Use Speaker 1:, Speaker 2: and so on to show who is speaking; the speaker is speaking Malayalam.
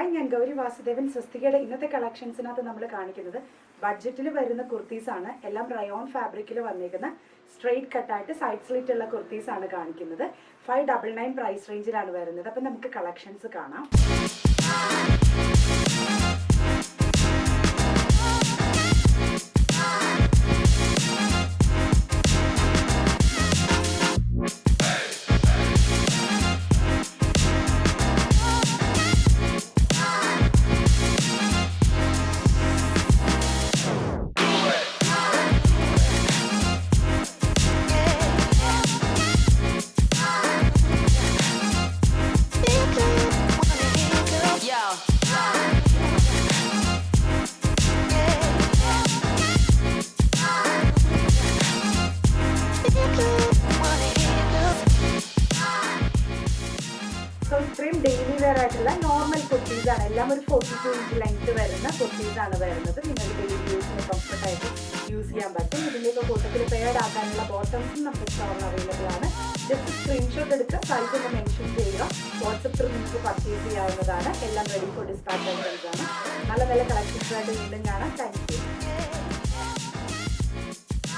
Speaker 1: ഹായ്, ഞാൻ ഗൗരി വാസുദേവൻ. സ്വസ്തികയുടെ ഇന്നത്തെ കളക്ഷൻസിനകത്ത് നമ്മൾ കാണിക്കുന്നത് ബഡ്ജറ്റിൽ വരുന്ന കുർത്തീസാണ്. എല്ലാം റയോൺ ഫാബ്രിക്കിൽ വന്നിരിക്കുന്ന സ്ട്രെയിറ്റ് കട്ടായിട്ട് സൈഡ് സ്ലിറ്റ് ഉള്ള കുർത്തീസാണ് കാണിക്കുന്നത്. 599 പ്രൈസ് റേഞ്ചിലാണ് വരുന്നത്. അപ്പം നമുക്ക് കളക്ഷൻസ് കാണാം. സോ ഇത്രയും ഡെയിലി വെയർ ആയിട്ടുള്ള നോർമൽ കുർത്തീസാണ്. എല്ലാം ഒരു 42 ഇഞ്ച് ലെങ്ത് വരുന്ന കുർത്തീസാണ് വരുന്നത്. നിങ്ങൾ ഡെയിലി യൂസിന് കംഫർട്ടായിട്ട് യൂസ് ചെയ്യാൻ പറ്റും. ഇതിൻ്റെയൊക്കെ കൂട്ടത്തിൽ പെയർഡ് ആക്കാനുള്ള ബോട്ടംസും നമ്മുടെ സ്റ്റോറിൽ അവൈലബിൾ ആണ്. ജസ്റ്റ് സ്ക്രീൻഷോട്ട് എടുക്കുക, സൈസ് ഒന്ന് മെൻഷൻ ചെയ്യുക. വാട്സപ്പ് ത്രൂ നിങ്ങൾക്ക് പർച്ചേസ് ചെയ്യാവുന്നതാണ്. എല്ലാം റെഡി ഫോർ ഡിസ്പാച്ച് ഐറ്റംസ് ആണ്. നല്ല നല്ല കളക്ഷൻസായിട്ട് വീണ്ടും കാണാം. Thank you.